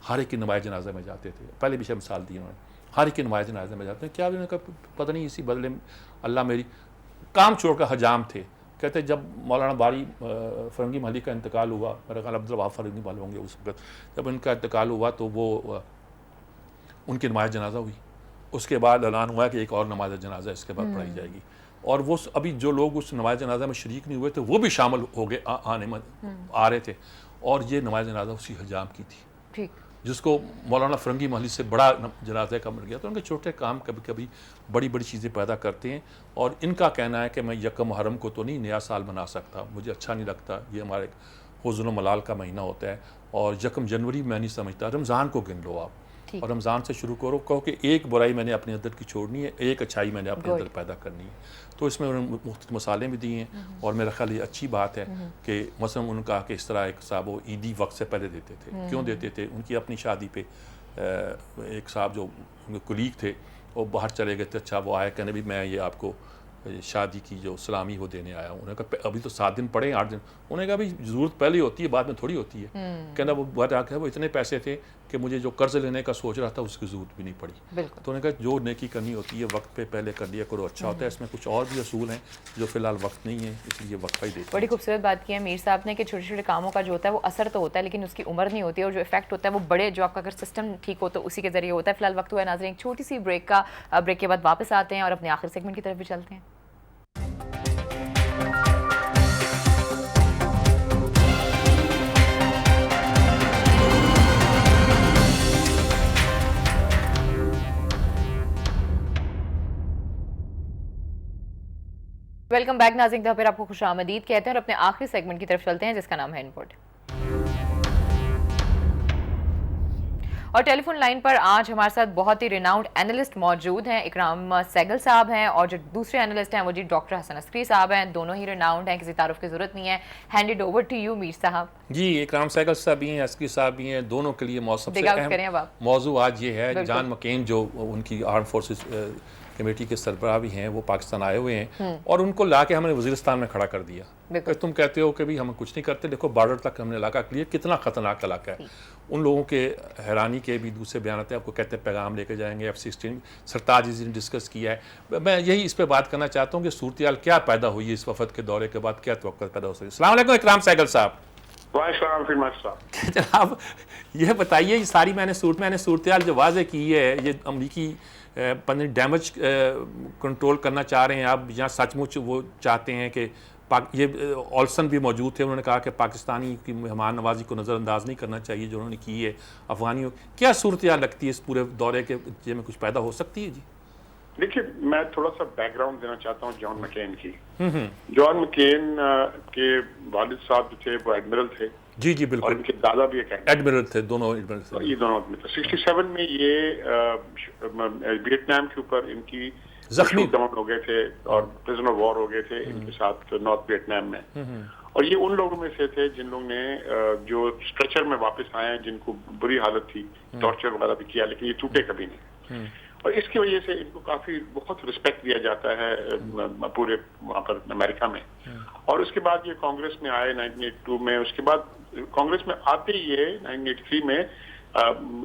ہر ایک کی نماز جنازہ میں جاتے تھے. پہلے بھی مثال دی انہوں نے. ہر ایک کی نماز جنازہ میں جاتے ہیں. کیا انہوں نے کہا پتہ نہیں اسی بدلے میں اللہ میری کام چھوڑ کر حجام تھے. کہتے جب مولانا باری فرنگی محلی کا انتقال ہوا، میرا خیال عبدالوہاب فرنگی والے ہوں گے اس وقت، جب ان کا انتقال ہوا تو وہ ان کی نماز جنازہ ہوئی. اس کے بعد اعلان ہوا کہ ایک اور نماز جنازہ اس کے بعد پڑھائی جائے گی. اور وہ ابھی جو لوگ اس نماز جنازہ میں شریک نہیں ہوئے تھے وہ بھی شامل ہو گئے، آ رہے تھے. اور یہ نماز جنازہ اسی حجام کی تھی، جس کو مولانا فرنگی محلی سے بڑا جنازہ کا مل گیا. تو ان کے چھوٹے کام کبھی کبھی بڑی بڑی چیزیں پیدا کرتے ہیں. اور ان کا کہنا ہے کہ میں یکم محرم کو تو نہیں نیا سال منا سکتا، مجھے اچھا نہیں لگتا. یہ ہمارے حزن و ملال کا مہینہ ہوتا ہے. اور یکم جنوری میں نہیں سمجھتا. رمضان کو گن لو آپ، اور رمضان سے شروع کرو. کہو کہ ایک برائی میں نے اپنے اندر کی چھوڑنی ہے، ایک اچھائی میں نے اپنے اندر پیدا کرنی ہے. تو اس میں انہوں نے مختلف مثالیں بھی دی ہیں. اور میرا خیال یہ اچھی بات ہے کہ مثلا انہوں نے کہا کہ اس طرح ایک صاحب وہ عیدی وقت سے پہلے دیتے تھے. کیوں دیتے تھے؟ ان کی اپنی شادی پہ ایک صاحب جو ان کے کلیگ تھے وہ باہر چلے گئے تھے. اچھا وہ آئے کہنے بھی میں یہ آپ کو شادی کی جو سلامی وہ دینے آیا ہوں. انہوں نے کہا ابھی تو 7 دن پڑے ہیں، 8 دن. انہوں نے کہا بھائی ضرورت پہلے ہوتی ہے، بعد میں تھوڑی ہوتی ہے. کہنا وہ بات آ کے وہ اتنے پیسے تھے کہ مجھے جو قرض لینے کا سوچ رہا تھا اس کی ضرورت بھی نہیں پڑی. تو انہوں نے کہا جو نیکی کرنی ہوتی ہے وقت پہ پہلے کر لیا کرو، اچھا ہوتا ہے. اس میں کچھ اور بھی اصول ہیں جو فی الحال وقت نہیں ہے، اس لیے وقفہ ہی دیتے ہیں. بڑی خوبصورت بات کی ہے میر صاحب نے کہ چھوٹے چھوٹے کاموں کا جو ہوتا ہے وہ اثر تو ہوتا ہے لیکن اس کی عمر نہیں ہوتی، اور جو افیکٹ ہوتا ہے وہ بڑے جو آپ کا اگر سسٹم ٹھیک ہو تو اسی کے ذریعے ہوتا ہے. فی الحال وقت ہوا ہے ناظرین ایک چھوٹی سی بریک کا. بریک کے بعد واپس آتے ہیں اور اپنے آخر سیگمنٹ کی طرف بھی چلتے ہیں. ویلکم بیک ناظرین، پھر آپ کو خوش آمدید کہتے ہیں اور اپنے آخری سیگمنٹ کی طرف چلتے ہیں جس کا نام ہے انپٹ. اور ٹیلی فون لائن پر آج ہمارے ساتھ بہت ہی ریناؤنڈ اینالسٹ موجود ہیں. اکرام سہگل صاحب ہیں اور جو دوسرے اینالسٹ ہیں وہ جی ڈاکٹر حسن عسکری صاحب ہیں. دونوں ہی ریناؤنڈ ہیں, کسی تعارف کی ضرورت نہیں ہے. Hand it over to you Mir صاحب. جی اکرام سہگل صاحب بھی ہیں, عسکری صاحب بھی ہیں, دونوں کے لیے سب سے اہم موضوع آج یہ ہے جان مکین جو ان کی آرم فورسز کمیٹی کے سربراہ بھی ہیں, وہ پاکستان آئے ہوئے ہیں اور ان کو لا کے ہم نے وزیرستان میں کھڑا کر دیا. تم کہتے ہو کہ بھی ہم کچھ نہیں کرتے, دیکھو بارڈر تک ہم نے علاقہ کلیئر, کتنا خطرناک علاقہ ہے. ان لوگوں کے حیرانی کے بھی دوسرے بیانات ہیں, آپ کو کہتے ہیں پیغام لے کے جائیں گے. F-16 سرتاج جی نے ڈسکس کیا ہے. میں یہی اس پہ بات کرنا چاہتا ہوں کہ صورتحال کیا پیدا ہوئی ہے اس وفد کے دورے کے بعد, کیا توقع پیدا ہو سکتی ہے. السلام علیکم اکرام سہگل صاحب. جناب یہ بتائیے, یہ ساری میں نے صورتحال جو واضح کی ہے, یہ امریکی ڈیمیج کنٹرول کرنا چاہ رہے ہیں آپ, یا سچ مچ وہ چاہتے ہیں کہ یہ اولسن بھی موجود تھے, انہوں نے کہا کہ پاکستانی کی مہمان نوازی کو نظر انداز نہیں کرنا چاہیے جو انہوں نے کی ہے افغانیوں. کیا صورتحال لگتی ہے اس پورے دورے کے میں کچھ پیدا ہو سکتی ہے؟ جی دیکھیے, میں تھوڑا سا بیک گراؤنڈ دینا چاہتا ہوں جان مکین کی. جان مکین کے والد صاحب جو تھے وہ ایڈمرل تھے. جی جی بالکل. اور ان کے دادا بھی ایک ایڈمرل تھے, دونوں ایڈمرل تھے. یہ دونوں 67 میں یہ ویتنام کے اوپر ان کی زخمی ڈاؤن ہو گئے تھے اور پرزنر وار ہو گئے تھے ان کے ساتھ نارتھ ویتنام میں. اور یہ ان لوگوں میں سے تھے جن لوگوں نے جو اسٹریچر میں واپس آئے ہیں, جن کو بری حالت تھی, ٹارچر وغیرہ بھی کیا, لیکن یہ ٹوٹے کبھی نہیں. اور اس کی وجہ سے ان کو کافی بہت رسپیکٹ دیا جاتا ہے پورے وہاں پر امریکہ میں. اور اس کے بعد یہ کانگریس میں آئے 1982 میں. اس کے بعد کانگریس میں آتے ہی یہ 1983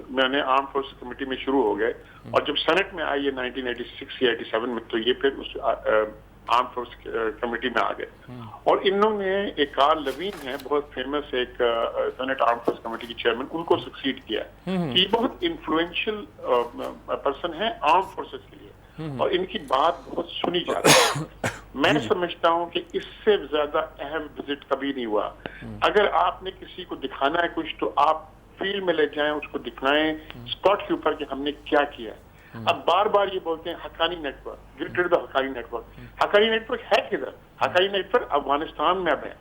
میں نے آرم فورس کمیٹی میں شروع ہو گئے, اور جب سینٹ میں آئی یہ 1986 یا 87 میں, تو یہ پھر اس آرم فورس کمیٹی میں آ گئے. اور انہوں نے ایک کارل لیوین ہے, بہت فیمس ایک سینٹ آرم فورس کمیٹی کی چیئرمین, ان کو سکسیڈ کیا. یہ بہت انفلوئنشل پرسن ہے آرم فورسز کے لیے, اور ان کی بات بہت سنی جاتی ہے. میں سمجھتا ہوں کہ اس سے زیادہ اہم وزٹ کبھی نہیں ہوا. اگر آپ نے کسی کو دکھانا ہے کچھ, تو آپ فیلڈ میں لے جائیں, اس کو دکھائیں اسپاٹ کے اوپر کہ ہم نے کیا کیا ہے. اب بار بار یہ بولتے ہیں Haqqani network, get rid the Haqqani network. Haqqani network ہے کدھر؟ حقانی نیٹ ورک افغانستان میں اب ہے,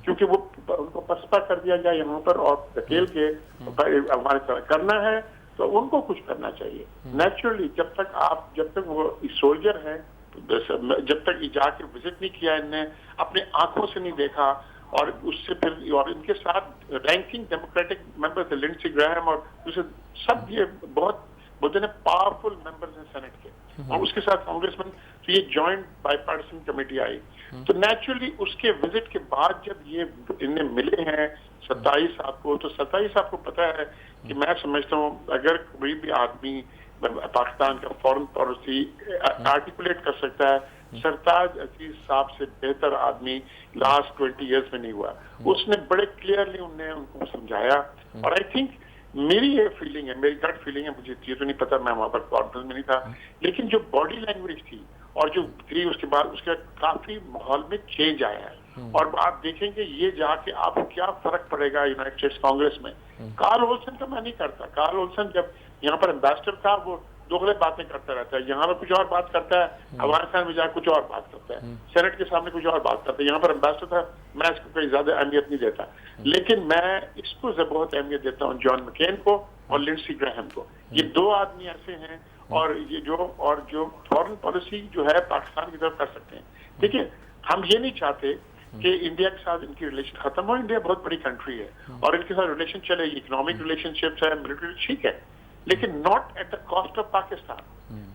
کیونکہ وہ ان کو پسپا کر دیا گیا یہاں پر, اور دھکیل کے افغانستان کرنا ہے تو ان کو کچھ کرنا چاہیے. نیچرلی جب تک وہ سولجر ہیں, جب تک جا کے وزٹ نہیں کیا, ان نے اپنے آنکھوں سے نہیں دیکھا, اور اس سے پھر اور ان کے ساتھ رینکنگ ڈیموکریٹک ممبر تھے, لنڈسی گراہم اور دوسرے سب, یہ بہت بولتے ہیں پاورفل ممبرز ہیں سینٹ کے, اور اس کے ساتھ کانگریس مین. تو یہ جوائنٹ بائی پارٹیسن کمیٹی آئی. تو نیچرلی اس کے وزٹ کے بعد جب یہ انہیں ملے ہیں 27 صاحب کو, تو 27 صاحب کو پتا ہے کہ میں سمجھتا ہوں اگر کوئی بھی آدمی پاکستان کا فورن پالیسی آرٹیکولیٹ کر سکتا ہے, سرتاج عزیز صاحب سے بہتر آدمی لاسٹ 20 ایئرز میں نہیں ہوا. اس نے بڑے کلیئرلی ان کو سمجھایا. اور آئی تھنک میری یہ فیلنگ ہے, میری گٹ فیلنگ ہے, مجھے یہ تو نہیں پتا, میں وہاں پر کانفرنس میں نہیں تھا, لیکن جو باڈی لینگویج تھی اور جو تھی اس کے بعد اس کا کافی ماحول میں چینج آیا ہے. اور آپ دیکھیں گے یہ جا کے آپ کو کیا فرق پڑے گا یونائٹڈ اسٹیٹس کانگریس میں. کارل اولسن کا میں نہیں کرتا. کارل اولسن جب یہاں پر امبیسڈر تھا وہ دوغلے باتیں کرتا رہتا ہے, یہاں پر کچھ اور بات کرتا ہے, افغانستان میں جا کے کچھ اور بات کرتا ہے, سینٹ کے سامنے کچھ اور بات کرتا ہے. یہاں پر امبیسڈر تھا, میں اس کو کوئی زیادہ اہمیت نہیں دیتا, لیکن میں اس کو بہت اہمیت دیتا ہوں جان مکین کو اور لنڈسی گراہم کو. یہ دو آدمی ایسے ہیں, اور یہ جو فورن پالیسی جو ہے پاکستان کی طرف کر سکتے ہیں. دیکھیے ہم یہ نہیں چاہتے کہ انڈیا کے ساتھ ان کی ریلیشن ختم ہو. انڈیا بہت بڑی کنٹری ہے اور ان کے ساتھ ریلیشن چلے, اکنامک ریلیشن شپس ہے, ملٹری, ٹھیک ہے, لیکن not at the cost of Pakistan.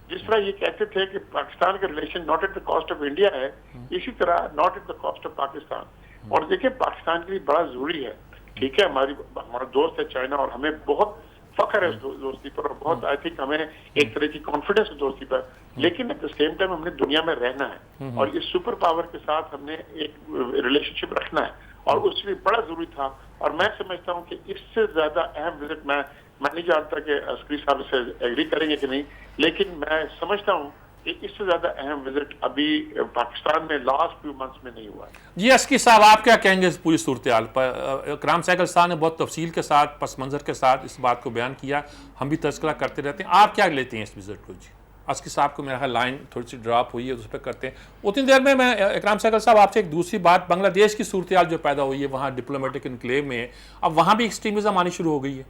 جس طرح یہ کہتے تھے کہ پاکستان کا relation not at the cost of India ہے, اسی طرح not at the cost of Pakistan. اور دیکھیں پاکستان کے لیے بڑا ضروری ہے, ٹھیک ہے, ہمارا دوست ہے چائنا, اور ہمیں بہت فخر ہے اس دوستی پر, اور بہت آئی تھنک ہمیں ایک طرح کی کانفیڈنس ہے دوستی پر. لیکن ایٹ دا سیم ٹائم ہم نے دنیا میں رہنا ہے, اور اس سپر پاور کے ساتھ ہم نے ایک ریلیشن شپ رکھنا ہے, اور اس لیے بڑا ضروری تھا. اور میں سمجھتا ہوں کہ اس سے زیادہ اہم وزٹ میں نہیں جانتا کہ عسکری صاحب سے ایگری کریں گے کہ نہیں, لیکن میں سمجھتا ہوں کہ اس سے زیادہ اہم وزٹ ابھی پاکستان میں لاسٹ فیو منتھس میں نہیں ہوا. جی عسکری صاحب, آپ کیا کہیں گے اس پوری صورتحال پر؟ اکرام سہگل صاحب نے بہت تفصیل کے ساتھ, پس منظر کے ساتھ اس بات کو بیان کیا, ہم بھی تذکرہ کرتے رہتے ہیں. آپ کیا لیتے ہیں اس وزٹ کو؟ جی اسکی صاحب کو میرا خیال لائن تھوڑی سی ڈراپ ہوئی ہے، اس پہ کرتے ہیں اتنی دیر میں اکرام سہگل صاحب آپ سے ایک دوسری بات، بنگلہ دیش کی صورتحال جو پیدا ہوئی ہے وہاں ڈپلومیٹک انکلیو میں، اب وہاں بھی ایکسٹریمزم آنی شروع ہو گئی ہے.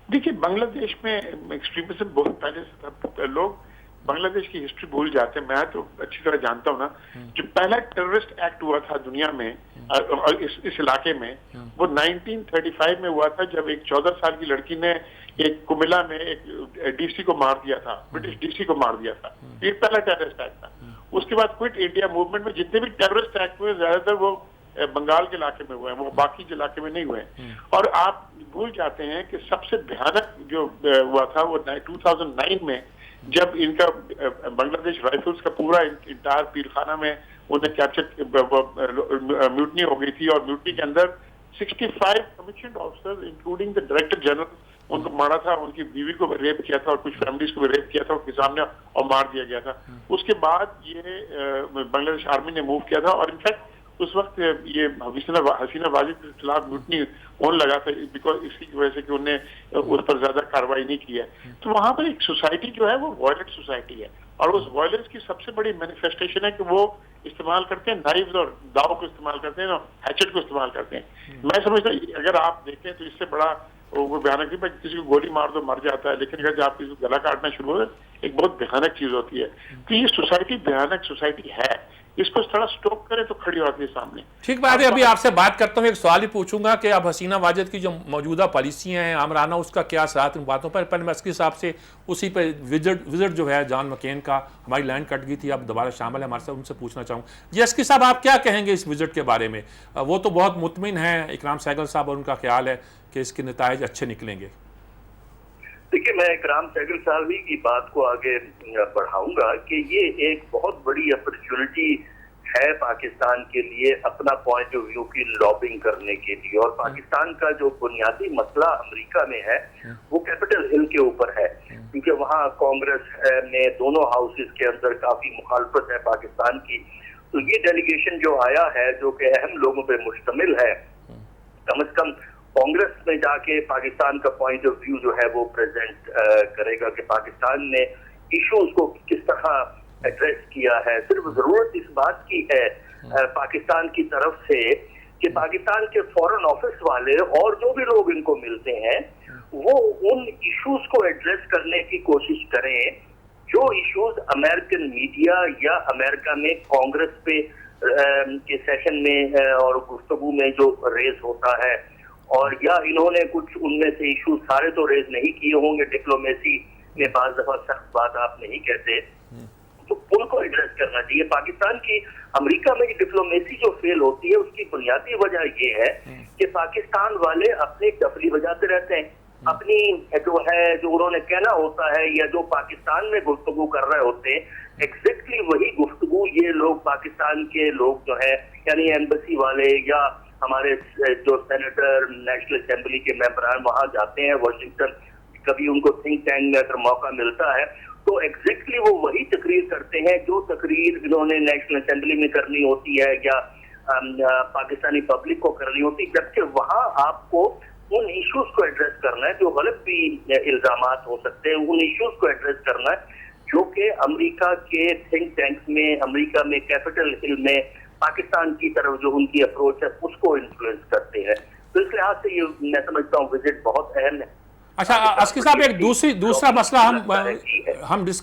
دیکھیے بنگلہ دیش میں ایکسٹریمزم بہت پہلے سے تھا. لوگ بنگلہ دیش کی ہسٹری بھول جاتے ہیں. میں تو اچھی طرح جانتا ہوں نا، جو پہلا ٹیررسٹ ایکٹ ہوا تھا دنیا میں اس علاقے میں، وہ 1935 میں ہوا تھا، جب ایک 14 سال کی لڑکی نے ایک کملا میں ایک ڈی سی کو مار دیا تھا، برٹش ڈی سی کو مار دیا تھا. یہ پہلا ٹیررسٹ ایکٹ تھا. اس کے بعد کوئٹ انڈیا موومنٹ میں جتنے بھی ٹیررسٹ ایکٹ ہوئے زیادہ تر وہ بنگال کے علاقے میں ہوئے ہیں، وہ باقی علاقے میں نہیں ہوئے ہیں. اور آپ بھول جاتے ہیں کہ سب سے بھیانک جو ہوا تھا وہ 2009 میں، جب ان کا بنگلہ دیش رائفلز کا پورا انٹائر پیر خانہ میں انہیں کیپچر میوٹنی ہو گئی تھی، اور میوٹنی کے اندر 65 commissioned officers including the director general ان کو مارا تھا، ان کی بیوی کو بھی ریپ کیا تھا اور کچھ فیملیز کو بھی ریپ کیا تھا ان کے سامنے اور مار دیا گیا تھا. اس کے بعد یہ بنگلہ دیش آرمی نے موو کیا تھا، اور انفیکٹ اس وقت یہ حسینہ واجد کے خلاف میوٹنی ہونے لگا تھا بیکاز اسی کی وجہ سے کہ انہوں نے اس پر زیادہ کارروائی نہیں کی ہے. تو وہاں پر ایک سوسائٹی جو ہے وہ وائلنٹ سوسائٹی ہے، اور اس وائلنس کی سب سے بڑی مینیفیسٹیشن ہے کہ وہ استعمال کرتے ہیں نائفز اور داؤ کو استعمال کرتے ہیں، ہیچٹ کو استعمال کرتے ہیں. میں سمجھتا ہوں اگر آپ دیکھیں تو اس سے بڑا وہ بھیانک نہیں، کسی کو گولی مار دو مر جاتا ہے، لیکن اگر آپ کسی کو گلا کاٹنا شروع ہو ایک بہت بھیانک چیز ہوتی ہے. تو یہ سوسائٹی بھیانک سوسائٹی ہے، اس کو تھوڑا سٹاپ کرے تو کھڑی ہوتی ہے سامنے. ٹھیک بات ہے. ابھی آپ سے بات کرتا ہوں، ایک سوال ہی پوچھوں گا کہ اب حسینہ واجد کی جو موجودہ پالیسیاں ہیں آمرانہ، اس کا کیا اثرات ان باتوں پر. پہلے میں اسکی صاحب سے اسی پہ وزٹ جو ہے جان مکین کا، ہماری لائن کٹ گئی تھی، اب دوبارہ شامل ہے ہمارے ساتھ، ان سے پوچھنا چاہوں. جی اسکی صاحب آپ کیا کہیں گے اس وزٹ کے بارے میں؟ وہ تو بہت مطمئن ہیں اکرام سہگل صاحب، اور ان کا خیال ہے کہ اس کے نتائج اچھے نکلیں گے. دیکھیے میں اکرام سہگل صاحب کی بات کو آگے بڑھاؤں گا کہ یہ ایک بہت بڑی اپرچونٹی ہے پاکستان کے لیے اپنا پوائنٹ آف ویو کی لابنگ کرنے کے لیے. اور پاکستان کا جو بنیادی مسئلہ امریکہ میں ہے وہ کیپٹل ہل کے اوپر ہے، کیونکہ وہاں کانگریس میں دونوں ہاؤسز کے اندر کافی مخالفت ہے پاکستان کی. تو یہ ڈیلیگیشن جو آیا ہے جو کہ اہم لوگوں پہ مشتمل ہے، کم از کم کانگریس میں جا کے پاکستان کا پوائنٹ آف ویو جو ہے وہ پریزنٹ کرے گا کہ پاکستان نے ایشوز کو کس طرح ایڈریس کیا ہے. صرف ضرورت اس بات کی ہے پاکستان کی طرف سے کہ پاکستان کے فورن آفس والے اور جو بھی لوگ ان کو ملتے ہیں وہ ان ایشوز کو ایڈریس کرنے کی کوشش کریں جو ایشوز امریکن میڈیا یا امریکہ میں کانگریس پہ کے سیشن میں اور گفتگو میں جو ریز ہوتا ہے. اور یا انہوں نے کچھ ان میں سے ایشوز سارے تو ریز نہیں کیے ہوں گے، ڈپلومیسی میں بعض دفعہ سخت بات آپ نہیں کہتے، تو ان کو ایڈریس کرنا چاہیے. پاکستان کی امریکہ میں ڈپلومیسی جو فیل ہوتی ہے اس کی بنیادی وجہ یہ ہے کہ پاکستان والے اپنی ڈفلی بجاتے رہتے ہیں، اپنی جو ہے جو انہوں نے کہنا ہوتا ہے یا جو پاکستان میں گفتگو کر رہے ہوتے ہیں ایگزیکٹلی وہی گفتگو یہ لوگ پاکستان کے لوگ جو ہے یعنی ایمبیسی والے یا ہمارے جو سینیٹر نیشنل اسمبلی کے ممبران وہاں جاتے ہیں واشنگٹن، کبھی ان کو تھنک ٹینک میں اگر موقع ملتا ہے تو ایگزیکٹلی وہ وہی تقریر کرتے ہیں جو تقریر انہوں نے نیشنل اسمبلی میں کرنی ہوتی ہے یا پاکستانی پبلک کو کرنی ہوتی، جبکہ وہاں آپ کو ان ایشوز کو ایڈریس کرنا ہے جو غلط بھی الزامات ہو سکتے ہیں، ان ایشوز کو ایڈریس کرنا ہے جو کہ امریکہ کے تھنک ٹینکس میں، امریکہ میں کیپٹل ہل میں پاکستان کی طرف جو ان کی اپروچ ہے اس کو انفلوئنس کرتے ہیں. تو اس لحاظ سے یہ میں سمجھتا ہوں وزٹ بہت اہم ہے. اچھا اسکی صاحب ایک دوسرا مسئلہ ہم ڈسکس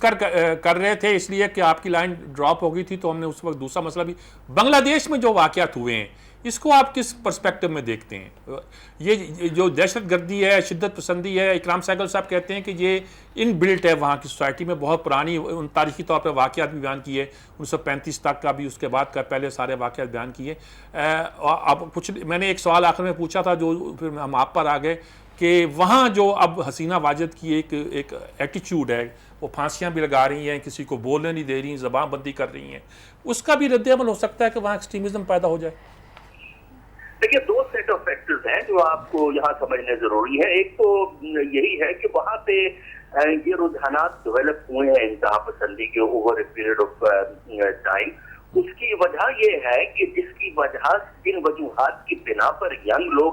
کر رہے تھے، اس لیے کہ آپ کی لائن ڈراپ ہو گئی تھی تو ہم نے اس وقت دوسرا مسئلہ بھی، بنگلہ دیش میں جو واقعات ہوئے ہیں اس کو آپ کس پرسپیکٹو میں دیکھتے ہیں؟ یہ جو دہشت گردی ہے، شدت پسندی ہے، اکرام سہگل صاحب کہتے ہیں کہ یہ ان بلٹ ہے وہاں کی سوسائٹی میں، بہت پرانی ان تاریخی طور پہ واقعات بھی بیان کیے 1935 تک کا بھی، اس کے بعد کا پہلے سارے واقعات بیان کیے. اب کچھ میں نے ایک سوال آخر میں پوچھا تھا جو پھر ہم آپ پر آ گئے کہ وہاں جو اب حسینہ واجد کی ایک ایٹیچیوڈ ہے، وہ پھانسیاں بھی لگا رہی ہیں، کسی کو بولنے نہیں دے رہی ہیں، زبان بندی کر رہی ہیں، اس کا بھی رد عمل ہو سکتا ہے کہ وہاں ایکسٹریمزم پیدا ہو جائے. دیکھیے دو سیٹ آف فیکٹرز ہیں جو آپ کو یہاں سمجھنے ضروری ہے. ایک تو یہی ہے کہ وہاں پہ یہ رجحانات ڈیولپ ہوئے ہیں انتہا پسندی کے over a period of time. اس کی وجہ یہ ہے کہ جس کی وجہ ان وجوہات کی بنا پر ینگ لوگ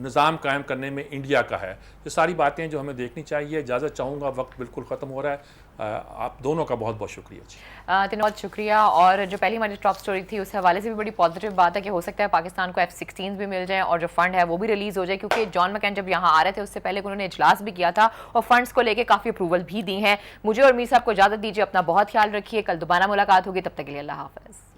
نظام قائم کرنے میں انڈیا کا ہے. یہ ساری باتیں جو ہمیں دیکھنی چاہیے. اجازت چاہوں گا, وقت بالکل ختم ہو رہا ہے. آپ دونوں کا بہت بہت شکریہ. تینوں بہت شکریہ. اور جو پہلی ہماری ٹاپ سٹوری تھی اس حوالے سے بھی بڑی پازیٹیو بات ہے کہ ہو سکتا ہے پاکستان کو F-16 بھی مل جائیں اور جو فنڈ ہے وہ بھی ریلیز ہو جائے, کیونکہ جان مکین جب یہاں آ رہے تھے اس سے پہلے انہوں نے اجلاس بھی کیا تھا اور فنڈز کو لے کے کافی اپروول بھی دی ہیں. مجھے اور میر صاحب کو اجازت دیجیے, اپنا بہت خیال رکھیے. کل دوبارہ ملاقات ہوگی, تب تک کے لیے اللہ حافظ.